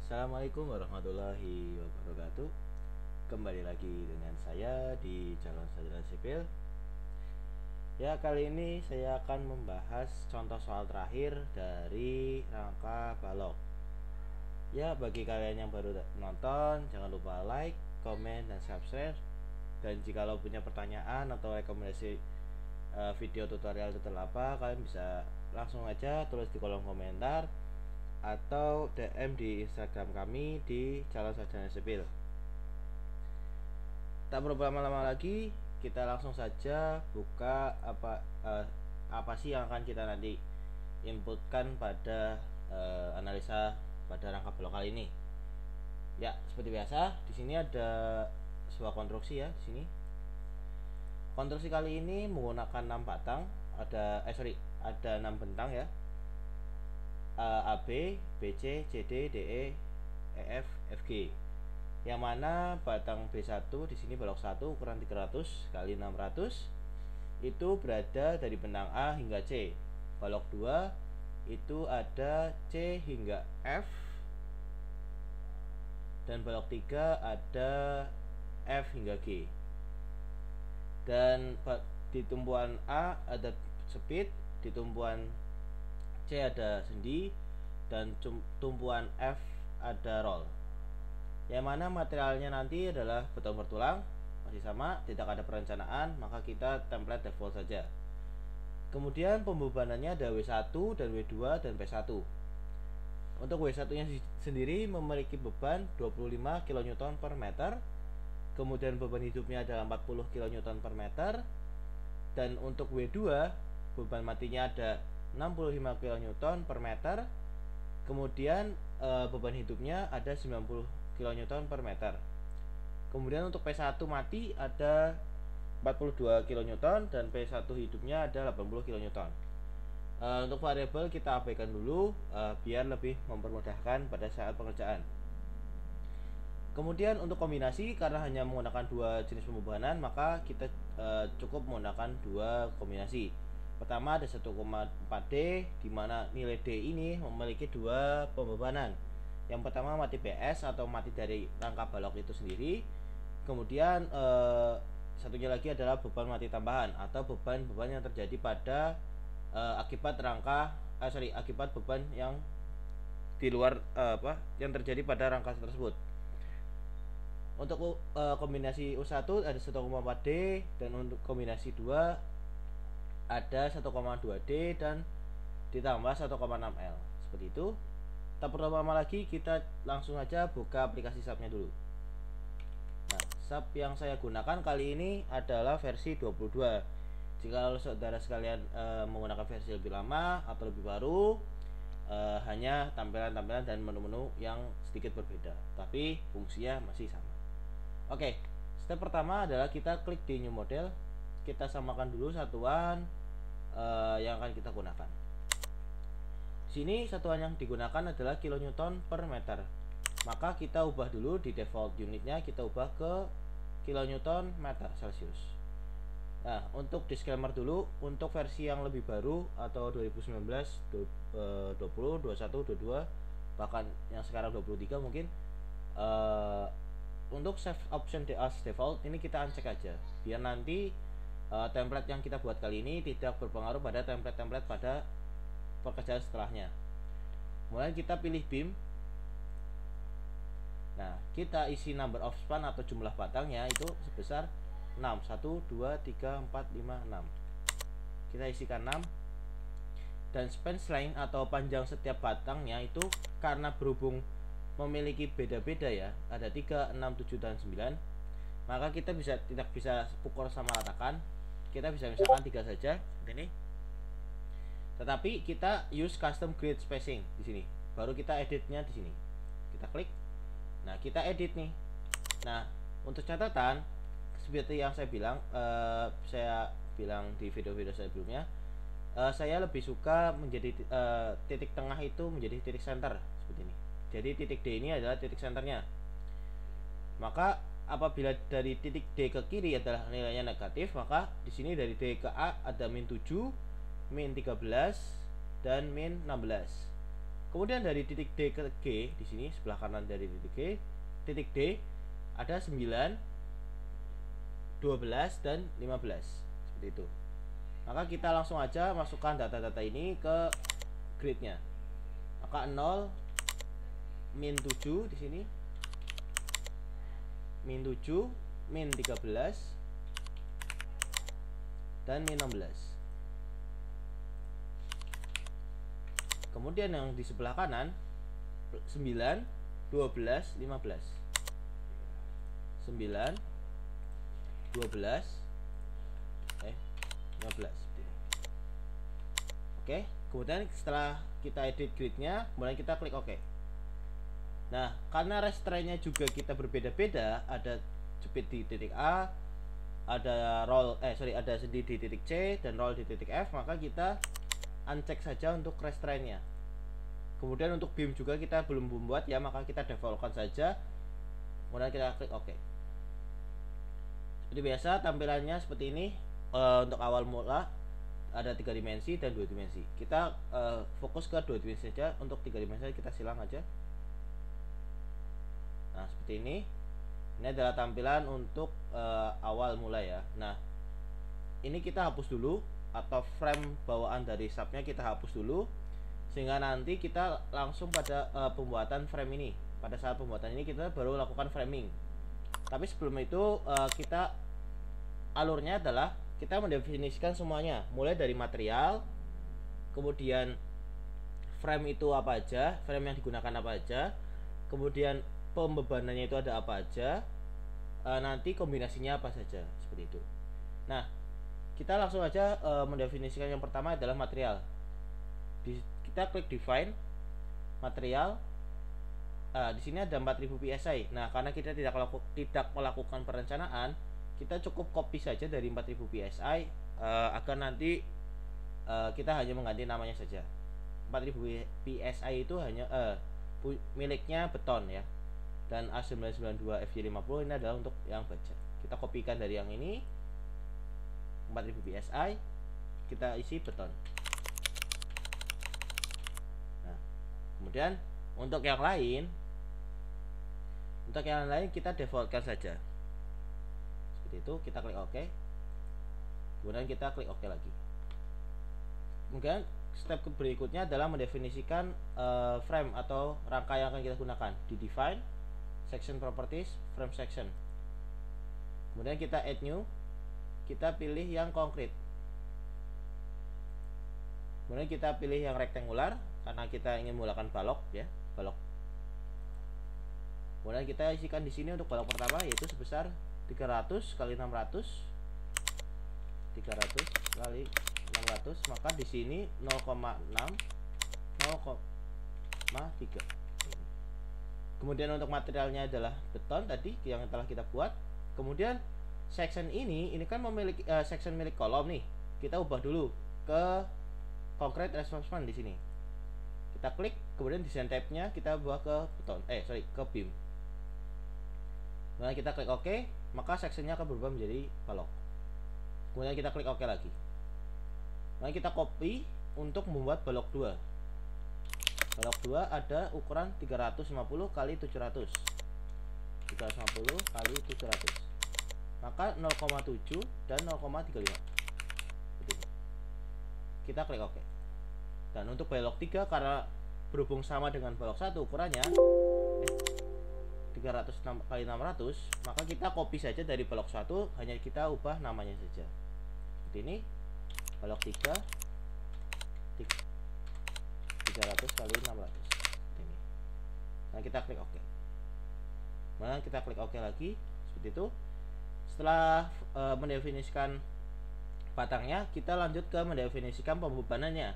Assalamualaikum warahmatullahi wabarakatuh. Kembali lagi dengan saya di Jalan Sarjana Sipil. Ya, kali ini saya akan membahas contoh soal terakhir dari rangka balok. Ya, bagi kalian yang baru nonton, jangan lupa like, komen, dan subscribe. Dan jika lo punya pertanyaan atau rekomendasi video tutorial apa, kalian bisa langsung aja tulis di kolom komentar atau DM di Instagram kami di Calon Sarjana Sipil. Tak perlu berlama-lama lagi, kita langsung saja buka apa sih yang akan kita nanti inputkan pada analisa pada rangka blok kali ini. Ya, seperti biasa, di sini ada sebuah konstruksi ya, di sini. Konstruksi kali ini menggunakan 6 batang, ada 6 bentang ya. AB, BC, CD, DE, EF, FG. Yang mana batang B1 di sini balok 1 ukuran 300 kali 600 itu berada dari benang A hingga C. Balok 2 itu ada C hingga F. Dan balok 3 ada F hingga G. Dan di tumpuan A ada speed, di tumpuan C ada sendi, dan tumpuan F ada roll. Yang mana materialnya nanti adalah beton bertulang, masih sama, tidak ada perencanaan, maka kita template default saja. Kemudian pembebanannya ada W1 dan W2 dan P1. Untuk W1 nya sendiri memiliki beban 25 kN per meter. Kemudian beban hidupnya adalah 40 kN per meter. Dan untuk W2 beban matinya ada 65 kN per meter. Kemudian beban hidupnya ada 90 kN per meter. Kemudian untuk P1 mati ada 42 kN dan P1 hidupnya ada 80 kN. Untuk variabel kita abaikan dulu biar lebih mempermudahkan pada saat pengerjaan. Kemudian untuk kombinasi, karena hanya menggunakan 2 jenis pembebanan, maka kita cukup menggunakan 2 kombinasi. Pertama ada 1,4D, di mana nilai D ini memiliki 2 pembebanan. Yang pertama mati PS atau mati dari rangka balok itu sendiri. Kemudian satunya lagi adalah beban mati tambahan atau beban yang terjadi pada akibat beban yang di luar yang terjadi pada rangka tersebut. Untuk kombinasi U1 ada 1,4D dan untuk kombinasi 2 ada 1,2D dan ditambah 1,6L. Seperti itu. Tak perlu lama lagi, kita langsung aja buka aplikasi SAP-nya dulu. Nah, SAP yang saya gunakan kali ini adalah versi 22. Jika saudara sekalian menggunakan versi lebih lama atau lebih baru, hanya tampilan-tampilan dan menu-menu yang sedikit berbeda, tapi fungsinya masih sama. Oke, step pertama adalah kita klik di new model. Kita samakan dulu satuan yang akan kita gunakan. Sini satuan yang digunakan adalah kilonewton per meter. Maka kita ubah dulu di default unitnya, kita ubah ke kilonewton meter Celsius. Nah, untuk disclaimer dulu, untuk versi yang lebih baru atau 2019, 20, 21, 22, bahkan yang sekarang 23 mungkin, untuk save option as default ini kita uncheck aja, biar nanti template yang kita buat kali ini tidak berpengaruh pada template-template pada pekerjaan setelahnya. Kemudian kita pilih beam. Nah, kita isi number of span atau jumlah batangnya itu sebesar 6. 1, 2, 3, 4, 5, 6. Kita isikan 6. Dan span length atau panjang setiap batangnya itu karena berhubung memiliki beda-beda ya, ada 3, 6, 7, dan 9, maka kita tidak bisa pukul sama ratakan. Kita bisa misalkan 3 saja seperti ini. Tetapi kita use custom grid spacing di sini. Baru kita editnya di sini. Kita klik. Nah, kita edit nih. Nah, untuk catatan seperti yang saya bilang di video-video sebelumnya, saya lebih suka menjadi titik tengah itu menjadi titik center seperti ini. Jadi titik D ini adalah titik centernya. Maka apabila dari titik D ke kiri adalah nilainya negatif, maka di sini dari D ke A ada -7, -13, dan -16. Kemudian dari titik D ke G di sini sebelah kanan dari titik G, titik D ada 9, 12 dan 15 seperti itu. Maka kita langsung aja masukkan data-data ini ke gridnya. Maka 0, min 7 di sini, min 7, min 13 dan min 16. Kemudian yang di sebelah kanan 9, 12, 15. 9, 12, 15. Oke, kemudian setelah kita edit gridnya, kemudian kita klik OK. Nah, karena restrainnya juga kita berbeda-beda, ada jepit di titik A, ada ada sendi di titik C dan roll di titik F, maka kita uncheck saja untuk restrainnya. Kemudian untuk beam juga kita belum membuat ya, maka kita defaultkan saja. Kemudian kita klik OK. Seperti biasa tampilannya seperti ini. Untuk awal mula ada 3 dimensi dan 2 dimensi. Kita fokus ke 2 dimensi saja. Untuk 3 dimensi kita silang aja. Nah, seperti ini. Ini adalah tampilan untuk awal mula ya. Nah, ini kita hapus dulu, atau frame bawaan dari subnya kita hapus dulu, sehingga nanti kita langsung pada pembuatan frame ini. Pada saat pembuatan ini kita baru lakukan framing. Tapi sebelum itu kita alurnya adalah kita mendefinisikan semuanya, mulai dari material, kemudian frame itu apa aja, frame yang digunakan apa aja, kemudian pembebanannya itu ada apa aja, nanti kombinasinya apa saja, seperti itu. Nah, kita langsung aja mendefinisikan. Yang pertama adalah material. Kita klik define material. Di sini ada 4000 psi. Nah, karena kita tidak melakukan perencanaan, kita cukup copy saja dari 4000 psi agar nanti kita hanya mengganti namanya saja. 4000 psi itu hanya miliknya beton ya. Dan A992 FJ50 ini adalah untuk yang baja. Kita kopikan dari yang ini 4000 psi, kita isi beton. Nah, kemudian untuk yang lain kita defaultkan saja seperti itu. Kita klik OK, kemudian kita klik OK lagi. Kemudian step berikutnya adalah mendefinisikan frame atau rangka yang akan kita gunakan. Di define, section properties, frame section. Kemudian kita add new, kita pilih yang konkret. Kemudian kita pilih yang rectangular karena kita ingin menggunakan balok ya, balok. Kemudian kita isikan di sini untuk balok pertama yaitu sebesar 300 kali 600. 300 kali 600, maka di sini 0,6 0,3. Kemudian untuk materialnya adalah beton tadi yang telah kita buat. Kemudian section ini kan memiliki section milik kolom nih. Kita ubah dulu ke concrete reinforcement di sini. Kita klik, kemudian design tab-nya kita ubah ke beton, ke beam. Kemudian kita klik OK, maka sectionnya akan berubah menjadi balok. Kemudian kita klik OK lagi. Kemudian kita copy untuk membuat balok 2. Balok 2 ada ukuran 350 kali 700. 350 kali 700. Maka 0,7 dan 0,35. Kita klik OK. Dan untuk balok 3 karena berhubung sama dengan balok 1 ukurannya 300 kali 600, maka kita copy saja dari balok 1, hanya kita ubah namanya saja. Seperti ini. Balok 3 300 kali 600. Seperti ini. Nah, kita klik OK. Nah, kita klik OK lagi seperti itu. Setelah mendefinisikan batangnya, kita lanjut ke mendefinisikan pembebanannya.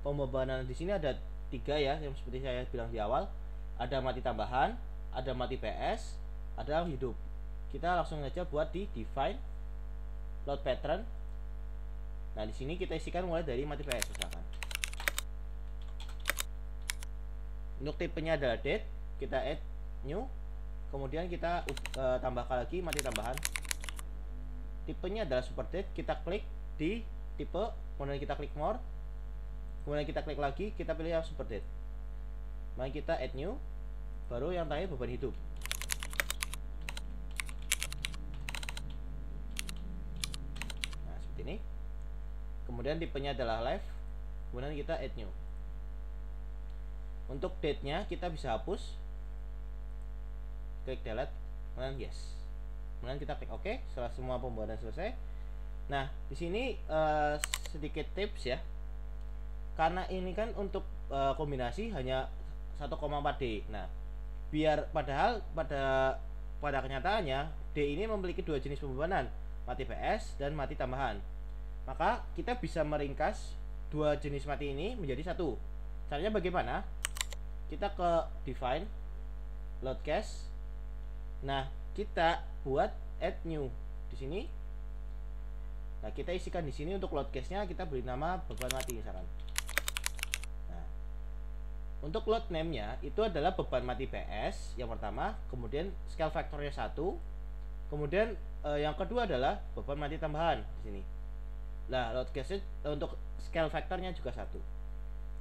Pembebanan di sini ada 3 ya, yang seperti saya bilang di awal. Ada mati tambahan, ada mati PS, ada hidup. Kita langsung saja buat di define load pattern. Nah, di sini kita isikan mulai dari mati PS misalkan. Untuk tipenya adalah date, kita add new. Kemudian kita tambahkan lagi mati tambahan. Tipenya adalah super date, kita klik di tipe, kemudian kita klik more. Kemudian kita klik lagi, kita pilih yang super date. Mari kita add new, baru yang terakhir beban hidup. Nah seperti ini. Kemudian tipenya adalah live, kemudian kita add new. Untuk date nya kita bisa hapus, klik delete, kemudian yes, kemudian kita klik OK setelah semua pembuatan selesai. Nah di sini sedikit tips ya, karena ini kan untuk kombinasi hanya 1,4 D. Nah biar padahal pada kenyataannya D ini memiliki dua jenis pembebanan, mati PS dan mati tambahan. Maka kita bisa meringkas dua jenis mati ini menjadi satu. Caranya bagaimana? Kita ke define, load cache. Nah kita buat add new di sini. Nah kita isikan di sini untuk load cache-nya kita beri nama beban mati misalkan. Nah untuk load name-nya itu adalah beban mati PS yang pertama, kemudian scale factor-nya 1, kemudian yang kedua adalah beban mati tambahan di sini. Nah load cache untuk scale factor-nya juga 1.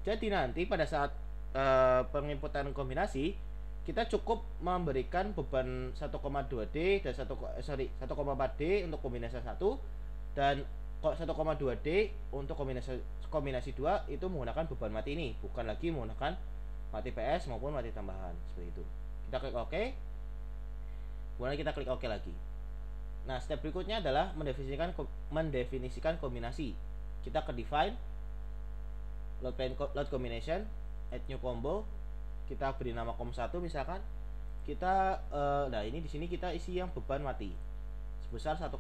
Jadi nanti pada saat penginputan kombinasi kita cukup memberikan beban 1,2D dan 1,4D untuk kombinasi 1 dan 1,2D untuk kombinasi 2 itu menggunakan beban mati ini, bukan lagi menggunakan mati PS maupun mati tambahan seperti itu. Kita klik OK, kemudian kita klik OK lagi. Nah step berikutnya adalah mendefinisikan kombinasi. Kita ke define, load combination, add new combo, kita beri nama com1 misalkan. Kita nah ini di sini kita isi yang beban mati sebesar 1,4,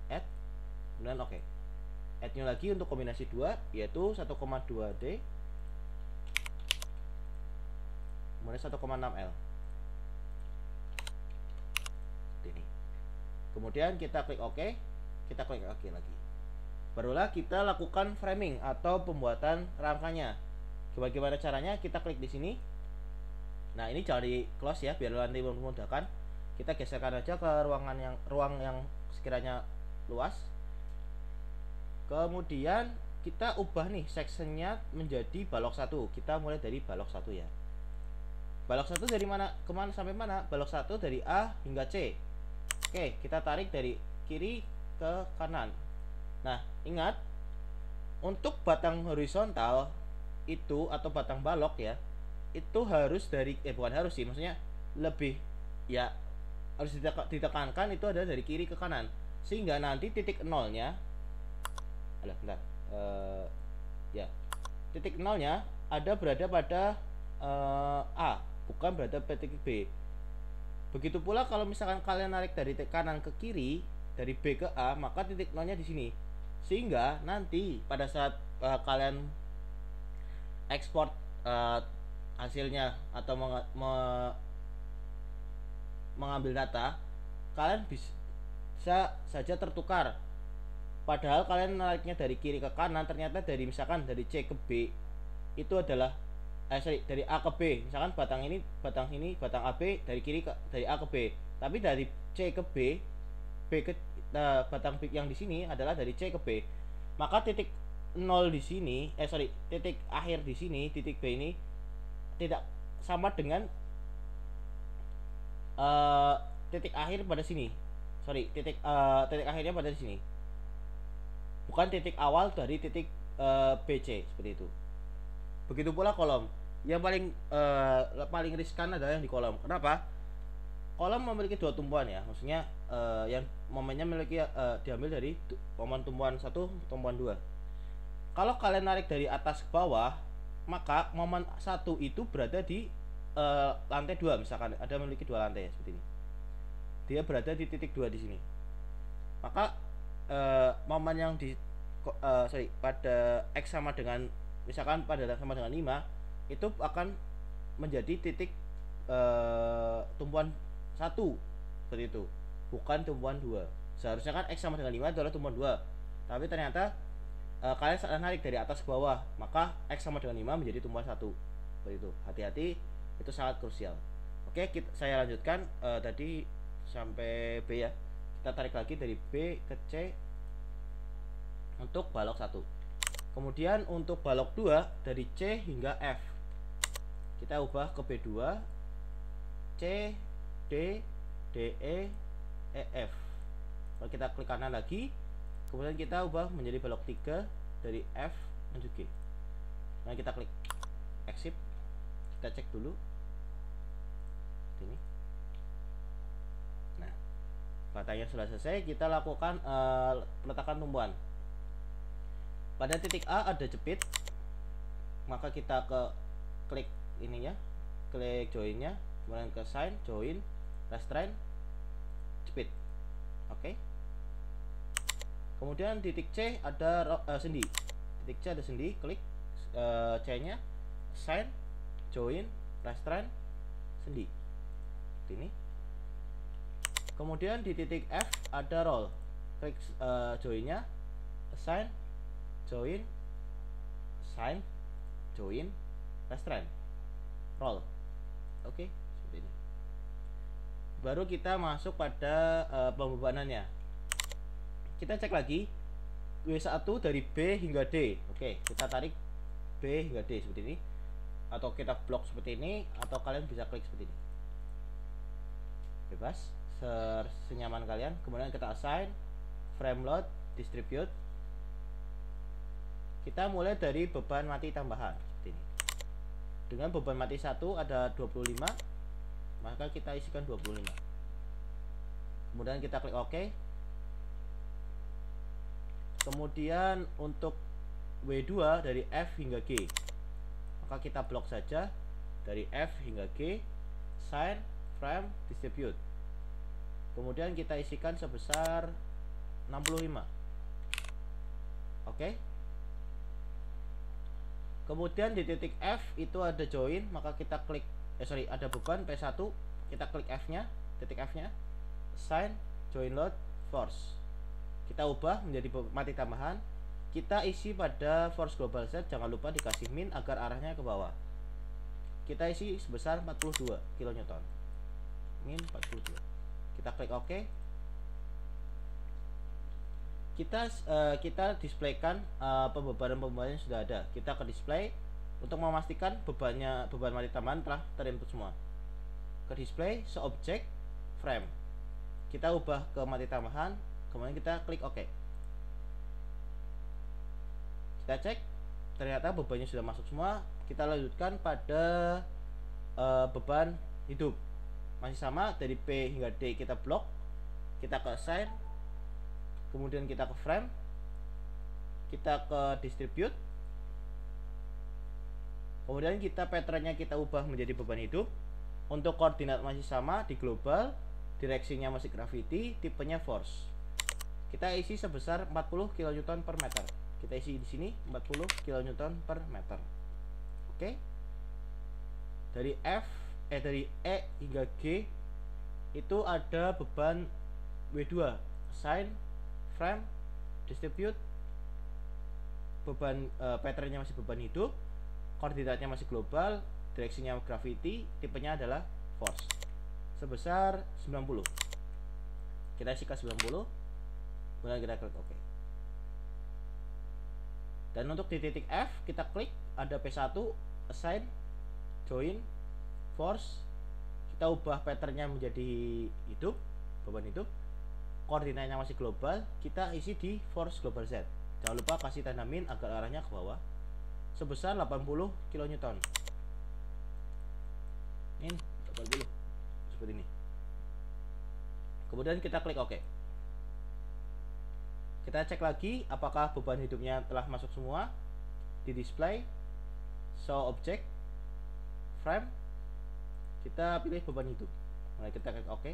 add, kemudian oke. Add new lagi untuk kombinasi 2 yaitu 1,2D, kemudian 1,6L. Ini. Kemudian kita klik OK, kita klik OK lagi. Barulah kita lakukan framing atau pembuatan rangkanya. Bagaimana caranya? Kita klik di sini. Nah ini jangan di close ya, biar nanti memudahkan. Kita geserkan aja ke ruang yang sekiranya luas. Kemudian kita ubah nih sectionnya menjadi balok 1. Kita mulai dari balok 1 ya. Balok 1 dari mana kemana sampai mana? Balok 1 dari A hingga C. Oke, kita tarik dari kiri ke kanan. Nah ingat, untuk batang horizontal itu atau batang balok ya, itu harus dari bukan harus sih, maksudnya lebih ya harus ditekankan itu ada dari kiri ke kanan, sehingga nanti titik nolnya ya titik nolnya ada berada pada A, bukan berada pada titik B. Begitu pula kalau misalkan kalian narik dari kanan ke kiri, dari B ke A, maka titik nolnya di sini, sehingga nanti pada saat kalian ekspor hasilnya atau mengambil data, kalian bisa saja tertukar. Padahal kalian nariknya dari kiri ke kanan, ternyata dari misalkan dari C ke B itu adalah dari A ke B. Misalkan batang AB dari kiri dari A ke B, tapi dari C ke B ke batang yang di sini adalah dari C ke B. Maka titik 0 di sini, titik akhir di sini, titik B ini tidak sama dengan titik akhir pada sini. Titik akhirnya pada sini. Bukan titik awal dari titik BC seperti itu. Begitu pula kolom. Yang paling riskan adalah yang di kolom. Kenapa? Kolom memiliki dua tumbuhan ya, maksudnya yang momennya memiliki diambil dari momen tumbuhan 1, tumbuhan 2. Kalau kalian narik dari atas ke bawah, maka momen 1 itu berada di lantai 2, misalkan ada memiliki 2 lantai ya, seperti ini. Dia berada di titik 2 di sini. Maka momen yang pada X sama dengan misalkan pada sama dengan 5 itu akan menjadi titik tumbuhan 1 seperti itu, bukan tumbuhan 2. Seharusnya kan X sama dengan 5 adalah tumbuhan 2, tapi ternyata kalian saat narik dari atas ke bawah, maka X sama dengan 5 menjadi tumbuhan 1 seperti itu. Hati-hati, itu sangat krusial. Oke, saya lanjutkan tadi sampai B ya. Kita tarik lagi dari B ke C untuk balok 1. Kemudian untuk balok 2 dari C hingga F. kita ubah ke B2, C, D, DE, EF. Kalau kita klik kanan lagi, kemudian kita ubah menjadi balok 3 dari F menuju G. Nah, kita klik exit, kita cek dulu ini. Nah, batanya sudah selesai. Kita lakukan peletakan tumbuhan. Pada titik A ada jepit, maka kita klik ininya, klik joinnya, kemudian ke sign, join, restrain, jepit. Oke. Kemudian titik C ada sendi. Titik C ada sendi, klik C-nya, sign, join, restrain, sendi. Ini. Kemudian di titik F ada roll. Klik joinnya, assign, join, sign, join, restrain, roll. Oke, seperti ini. Baru kita masuk pada pembebanannya. Kita cek lagi W1 dari B hingga D. Oke, kita tarik B hingga D seperti ini, atau kita blok seperti ini, atau kalian bisa klik seperti ini, bebas senyaman kalian. Kemudian kita assign, frame load, distribute. Kita mulai dari beban mati tambahan seperti ini. Dengan beban mati 1 ada 25, maka kita isikan 25. Kemudian kita klik OK. Kemudian untuk W2 dari F hingga G, maka kita blok saja dari F hingga G, sign, frame, distribute. Kemudian kita isikan sebesar 65. Oke. Kemudian di titik F itu ada join, maka kita klik ada beban P1, kita klik F-nya, titik F-nya, sign, join load, force. Kita ubah menjadi mati tambahan. Kita isi pada force global Z, jangan lupa dikasih min agar arahnya ke bawah. Kita isi sebesar 42 kN. Min 42. Kita klik OK. Kita displaykan pembebanan yang sudah ada. Kita ke display untuk memastikan beban mati tambahan telah terinput semua. Ke display, show object, frame. Kita ubah ke mati tambahan, kemudian kita klik OK. Kita cek, ternyata bebannya sudah masuk semua. Kita lanjutkan pada beban hidup. Masih sama, dari P hingga D kita blok, kita ke assign, kemudian kita ke frame, kita ke distribute, kemudian kita patternnya kita ubah menjadi beban hidup. Untuk koordinat masih sama, di global, direksinya masih gravity, tipenya force. Kita isi sebesar 40 kN per meter. Kita isi di sini 40 kN per meter. Oke. Dari dari E hingga G itu ada beban W2, assign, frame, distribute. Beban patternnya masih beban hidup, koordinatnya masih global, direksinya gravity, tipenya adalah force. Sebesar 90. Kita isi ke 90. Kemudian kita klik OK. Dan untuk di titik F kita klik ada P1, assign, join, force. Kita ubah patternnya menjadi hidup, beban hidup. Koordinatnya masih global, kita isi di force global Z. Jangan lupa kasih tanda min agar arahnya ke bawah. Sebesar 80 kN. Min 80 seperti ini. Kemudian kita klik OK. Kita cek lagi apakah beban hidupnya telah masuk semua. Di display, show object, frame, kita pilih beban hidup. Mulai kita klik OK.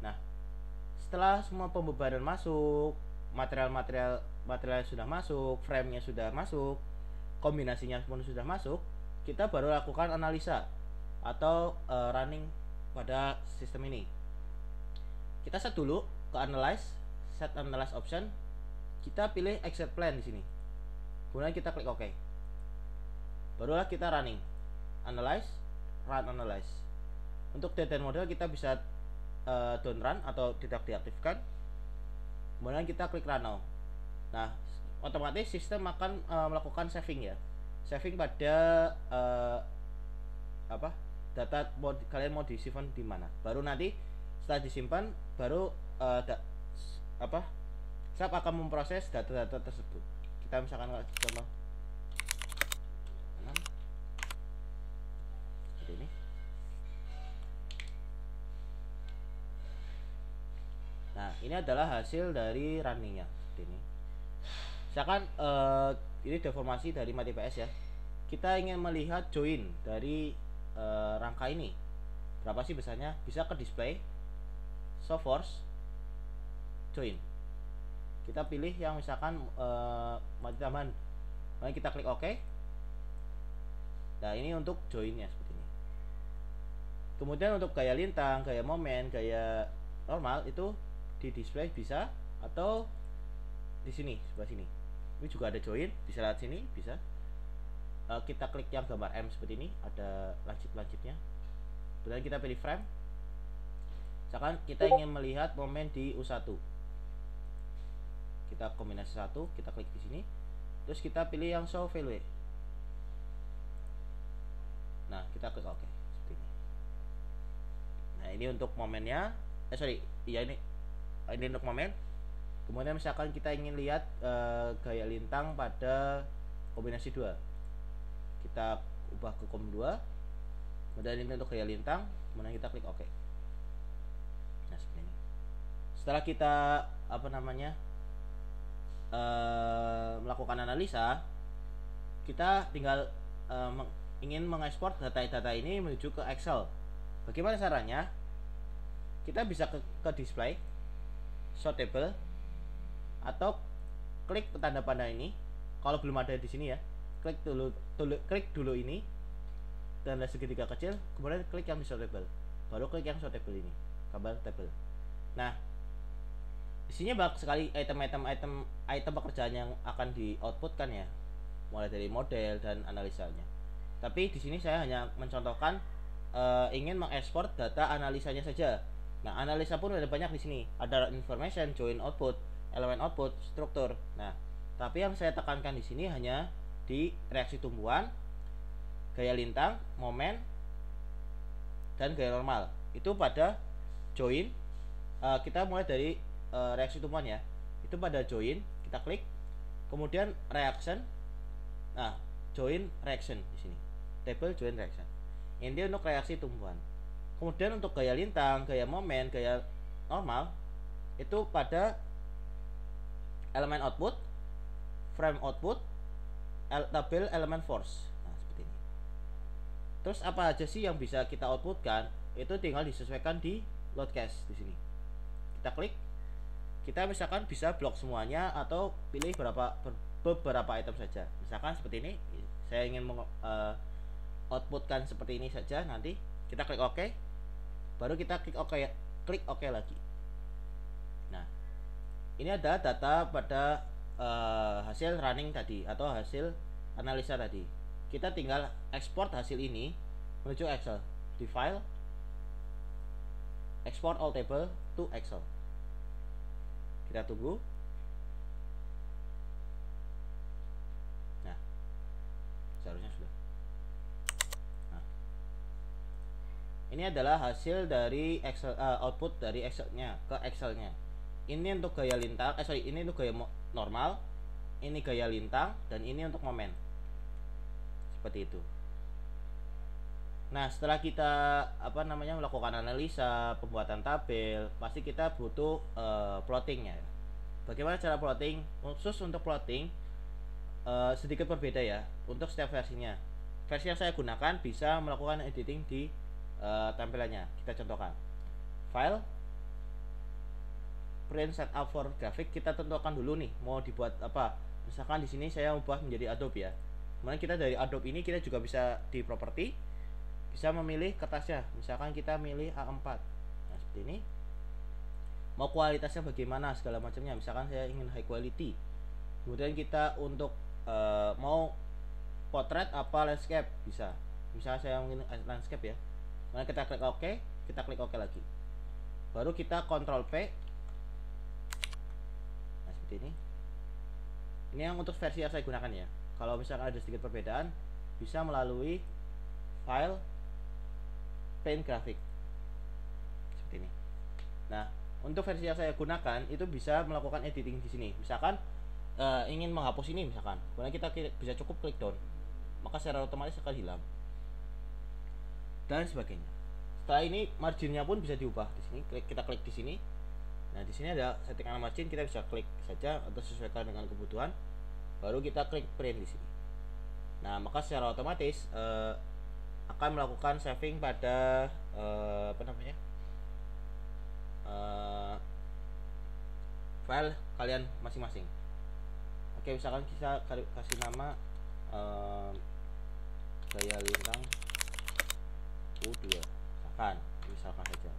Nah, setelah semua pembebanan masuk, material sudah masuk, frame-nya sudah masuk, kombinasinya pun sudah masuk, kita baru lakukan analisa atau running pada sistem ini. Kita set dulu ke analyze, set analyze option, kita pilih exit plan di sini. Kemudian kita klik OK. Barulah kita running, analyze, run analyze. Untuk dead end model kita bisa don't run atau tidak diaktifkan. Kemudian kita klik run now. Nah, otomatis sistem akan melakukan saving ya. Saving pada apa data kalian mau disimpan di mana. Baru nanti setelah disimpan baru apa SAP akan memproses data-data tersebut. Kita misalkan contoh seperti ini. Nah, ini adalah hasil dari runningnya seperti ini. Misalkan ini deformasi dari MATPS ya. Kita ingin melihat join dari rangka ini. Berapa sih besarnya? Bisa ke display, show force, join. Kita pilih yang misalkan mati tambahan. Lalu kita klik OK. Nah, ini untuk joinnya seperti ini. Kemudian untuk gaya lintang, gaya momen, gaya normal itu di display bisa, atau di sini sebelah sini. Ini juga ada join, bisa lihat sini, bisa. Kita klik yang gambar M seperti ini, ada lancip-lancipnya. Kemudian kita pilih frame. Misalkan kita ingin melihat momen di U1. Kita kombinasi 1, kita klik di sini. Terus kita pilih yang show value. Nah, kita klik OK seperti ini. Nah, ini untuk momennya. Iya ini untuk momen. Kemudian misalkan kita ingin lihat gaya lintang pada kombinasi 2. Kita ubah ke kom 2. Kemudian ini untuk gaya lintang, kemudian kita klik OK. Nah, seperti ini. Setelah kita melakukan analisa, kita tinggal ingin mengekspor data-data ini menuju ke Excel. Bagaimana caranya? Kita bisa ke display, show table, atau klik tanda panah ini. Kalau belum ada di sini ya, klik dulu ini tanda segitiga kecil, kemudian klik yang di show table, baru klik yang show table ini, gambar table. Nah, di sini banyak sekali item pekerjaan yang akan di output kan ya, mulai dari model dan analisanya. Tapi di sini saya hanya mencontohkan ingin mengekspor data analisanya saja. Nah, analisa pun ada banyak di sini. Ada information, join output, elemen output, struktur. Nah, tapi yang saya tekankan di sini hanya di reaksi tumbuhan, gaya lintang, momen, dan gaya normal. Itu pada join. Kita mulai dari reaksi tumbuhan ya. Itu pada join, kita klik. Kemudian reaction. Nah, join reaction di sini. Table join reaction. Ini untuk reaksi tumbuhan. Kemudian untuk gaya lintang, gaya momen, gaya normal itu pada elemen output, frame output, tabel elemen force. Nah, seperti ini. Terus apa aja sih yang bisa kita outputkan? Itu tinggal disesuaikan di load cache di sini. Kita klik. Kita misalkan bisa blok semuanya atau pilih beberapa item saja. Misalkan seperti ini. Saya ingin outputkan seperti ini saja nanti. Kita klik OK. Baru kita klik OK lagi. Nah, ini ada data pada hasil running tadi atau hasil analisa tadi. Kita tinggal ekspor hasil ini menuju Excel. Di file, export all table to Excel. Kita tunggu. Nah, seharusnya sudah. Ini adalah hasil dari Excel, output dari Excelnya ke Excelnya. Ini untuk gaya lintang, ini untuk gaya normal, ini gaya lintang, dan ini untuk momen. Seperti itu. Nah, setelah kita melakukan analisa, pembuatan tabel, pasti kita butuh plottingnya. Bagaimana cara plotting? Khusus untuk plotting sedikit berbeda ya untuk setiap versinya. Versi yang saya gunakan bisa melakukan editing di tampilannya. Kita contohkan file, print setup for graphic. Kita tentukan dulu nih mau dibuat apa. Misalkan di sini saya ubah menjadi Adobe ya. Kemudian kita dari Adobe ini kita juga bisa di properti, bisa memilih kertasnya. Misalkan kita milih A4. Nah, seperti ini. Mau kualitasnya bagaimana segala macamnya. Misalkan saya ingin high quality. Kemudian kita untuk mau potret apa landscape bisa. Misalnya saya ingin landscape ya. Kemudian kita klik OK, kita klik OK lagi. Baru kita Ctrl P. Nah, seperti ini. Ini yang untuk versi yang saya gunakan ya. Kalau misalkan ada sedikit perbedaan, bisa melalui file, paint graphic seperti ini. Nah, untuk versi yang saya gunakan itu bisa melakukan editing di sini. Misalkan ingin menghapus ini misalkan, kemudian kita bisa cukup klik down, maka secara otomatis akan hilang dan sebagainya. Setelah ini marginnya pun bisa diubah di sini. Kita klik di sini. Nah, di sini ada settingan margin, kita bisa klik saja atau sesuaikan dengan kebutuhan. Baru kita klik print di sini. Nah, maka secara otomatis akan melakukan saving pada file kalian masing-masing. Oke, misalkan kita kasih nama gaya lintang U2 misalkan saja,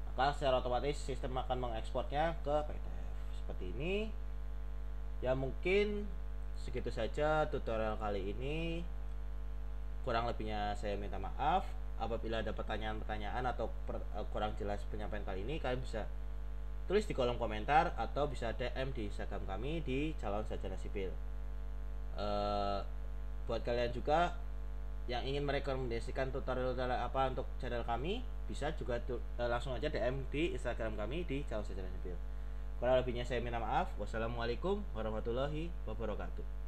maka secara otomatis sistem akan mengekspornya ke PDF seperti ini. Ya, mungkin segitu saja tutorial kali ini. Kurang lebihnya saya minta maaf. Apabila ada pertanyaan-pertanyaan atau kurang jelas penyampaian kali ini, kalian bisa tulis di kolom komentar atau bisa DM di Instagram kami di Calon Sarjana Sipil. Buat kalian juga yang ingin merekomendasikan tutorial apa untuk channel kami, bisa juga langsung aja DM di Instagram kami di Calon Sarjana Sipil. Kurang lebihnya saya minta maaf. Wassalamualaikum warahmatullahi wabarakatuh.